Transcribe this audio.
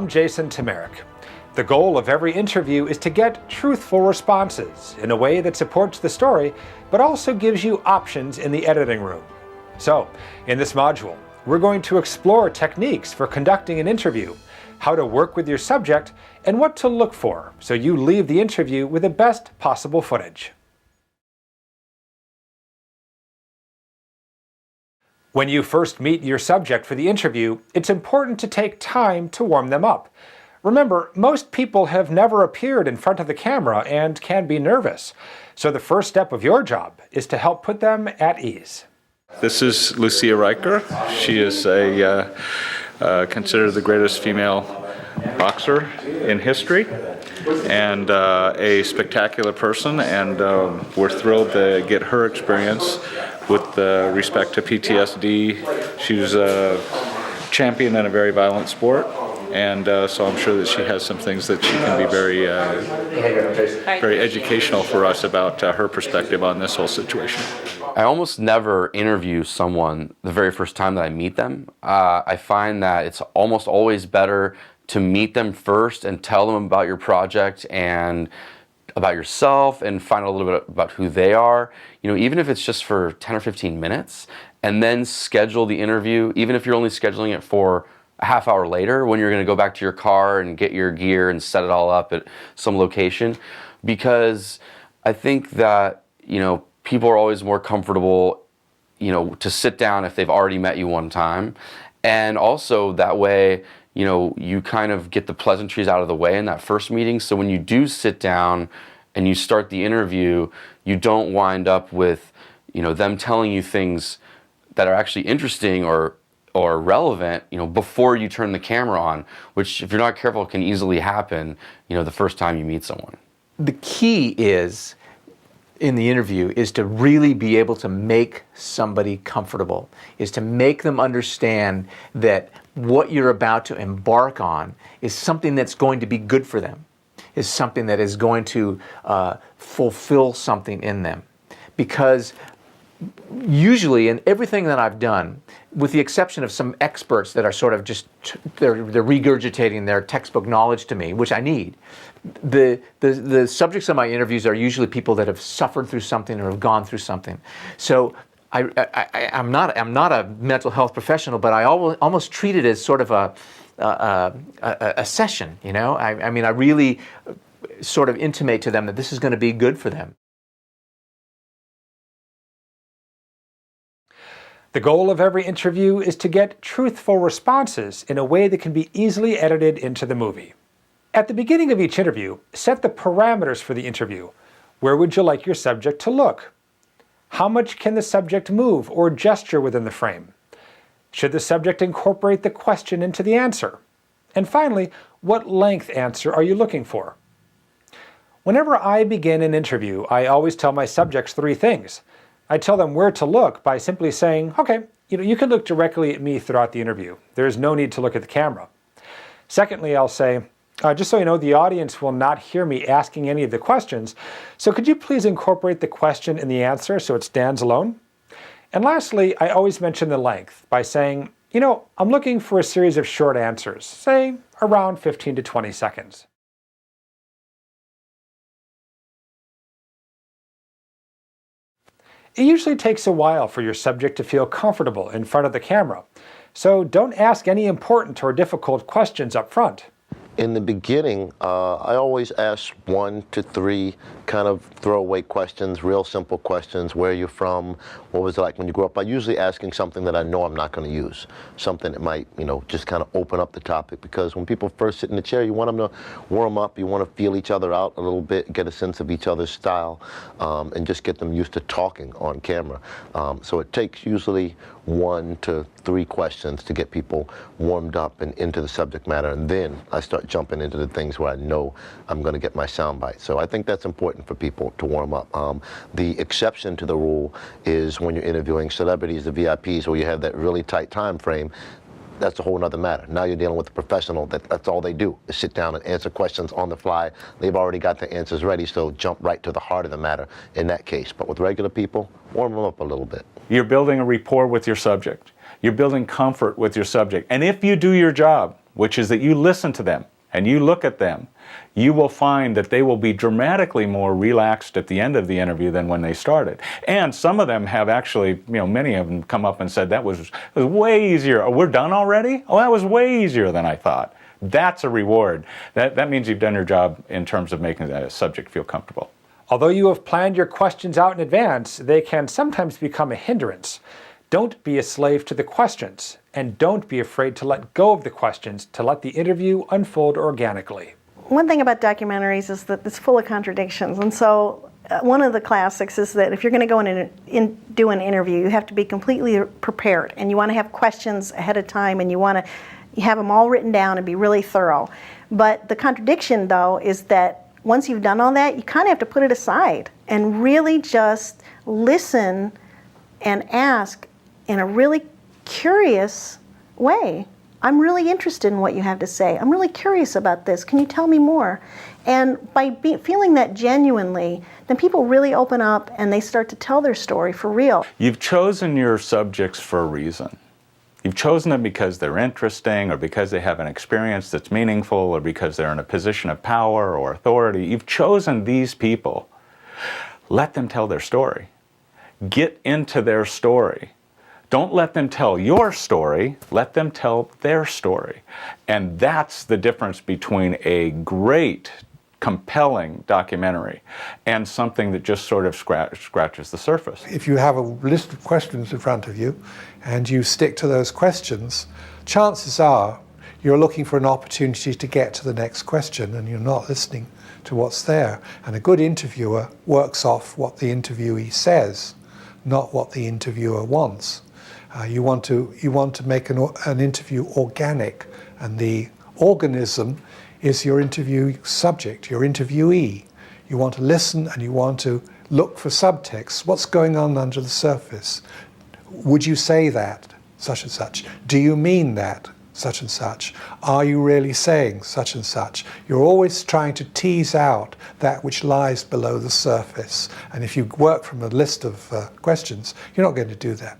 I'm Jason Temerick. The goal of every interview is to get truthful responses in a way that supports the story, but also gives you options in the editing room. So, in this module, we're going to explore techniques for conducting an interview, how to work with your subject, and what to look for so you leave the interview with the best possible footage. When you first meet your subject for the interview, it's important to take time to warm them up. Remember, most people have never appeared in front of the camera and can be nervous. So the first step of your job is to help put them at ease. This is Lucia Riker. She is considered the greatest female boxer in history and a spectacular person, and we're thrilled to get her experience with respect to PTSD. She was a champion in a very violent sport, and so I'm sure that she has some things that she can be very educational for us about her perspective on this whole situation. I almost never interview someone the very first time that I meet them. I find that it's almost always better to meet them first and tell them about your project and about yourself and find out a little bit about who they are, even if it's just for 10 or 15 minutes, and then schedule the interview, even if you're only scheduling it for a half hour later when you're going to go back to your car and get your gear and set it all up at some location. Because I think that, people are always more comfortable, to sit down if they've already met you one time. And also that way, you kind of get the pleasantries out of the way in that first meeting. So when you do sit down and you start the interview, you don't wind up with, them telling you things that are actually interesting or relevant, before you turn the camera on, which if you're not careful can easily happen, the first time you meet someone. The key is, in the interview, is to really be able to make somebody comfortable, is to make them understand that what you're about to embark on is something that's going to be good for them, is something that is going to fulfill something in them. Because usually in everything that I've done, with the exception of some experts that are sort of just, they're regurgitating their textbook knowledge to me, which I need, the subjects of my interviews are usually people that have suffered through something or have gone through something. I'm not a mental health professional, but I almost treat it as sort of a session, I really sort of intimate to them that this is going to be good for them. The goal of every interview is to get truthful responses in a way that can be easily edited into the movie. At the beginning of each interview, set the parameters for the interview. Where would you like your subject to look? How much can the subject move or gesture within the frame? Should the subject incorporate the question into the answer? And finally, what length answer are you looking for? Whenever I begin an interview, I always tell my subjects three things. I tell them where to look by simply saying, okay, you can look directly at me throughout the interview. There is no need to look at the camera. Secondly, I'll say, just so you know, the audience will not hear me asking any of the questions, so could you please incorporate the question in the answer so it stands alone? And lastly, I always mention the length by saying, I'm looking for a series of short answers, say around 15 to 20 seconds. It usually takes a while for your subject to feel comfortable in front of the camera, so don't ask any important or difficult questions up front. In the beginning, I always ask 1 to 3 kind of throwaway questions, real simple questions. Where are you from? What was it like when you grew up? I'm usually asking something that I know I'm not going to use, something that might, just kind of open up the topic. Because when people first sit in the chair, you want them to warm up, you want to feel each other out a little bit, get a sense of each other's style, and just get them used to talking on camera. So it takes usually 1 to 3 questions to get people warmed up and into the subject matter, and then I start jumping into the things where I know I'm going to get my sound bite. So I think that's important for people to warm up. The exception to the rule is when you're interviewing celebrities, the VIPs, where you have that really tight time frame. That's a whole nother matter. Now you're dealing with a professional that's all they do is sit down and answer questions on the fly. They've already got the answers ready, so jump right to the heart of the matter in that case. But with regular people, warm them up a little bit. You're building a rapport with your subject. You're building comfort with your subject. And if you do your job, which is that you listen to them and you look at them, you will find that they will be dramatically more relaxed at the end of the interview than when they started. And some of them have actually, many of them come up and said, that was way easier. Oh, we're done already? Oh, that was way easier than I thought. That's a reward. That means you've done your job in terms of making the subject feel comfortable. Although you have planned your questions out in advance, they can sometimes become a hindrance. Don't be a slave to the questions, and don't be afraid to let go of the questions to let the interview unfold organically. One thing about documentaries is that it's full of contradictions, and so one of the classics is that if you're going to go in and do an interview, you have to be completely prepared, and you want to have questions ahead of time, and you want to have them all written down and be really thorough. But the contradiction, though, is that once you've done all that, you kind of have to put it aside and really just listen and ask in a really curious way. I'm really interested in what you have to say. I'm really curious about this. Can you tell me more? And by feeling that genuinely, then people really open up and they start to tell their story for real. You've chosen your subjects for a reason. You've chosen them because they're interesting, or because they have an experience that's meaningful, or because they're in a position of power or authority. You've chosen these people. Let them tell their story. Get into their story. Don't let them tell your story, let them tell their story. And that's the difference between a great, compelling documentary and something that just sort of scratches the surface. If you have a list of questions in front of you and you stick to those questions, chances are you're looking for an opportunity to get to the next question and you're not listening to what's there. And a good interviewer works off what the interviewee says, not what the interviewer wants. You want to make an interview organic, and the organism is your interview subject, your interviewee. You want to listen and you want to look for subtext. What's going on under the surface? Would you say that, such and such? Do you mean that, such and such? Are you really saying such and such? You're always trying to tease out that which lies below the surface. And if you work from a list of questions, you're not going to do that.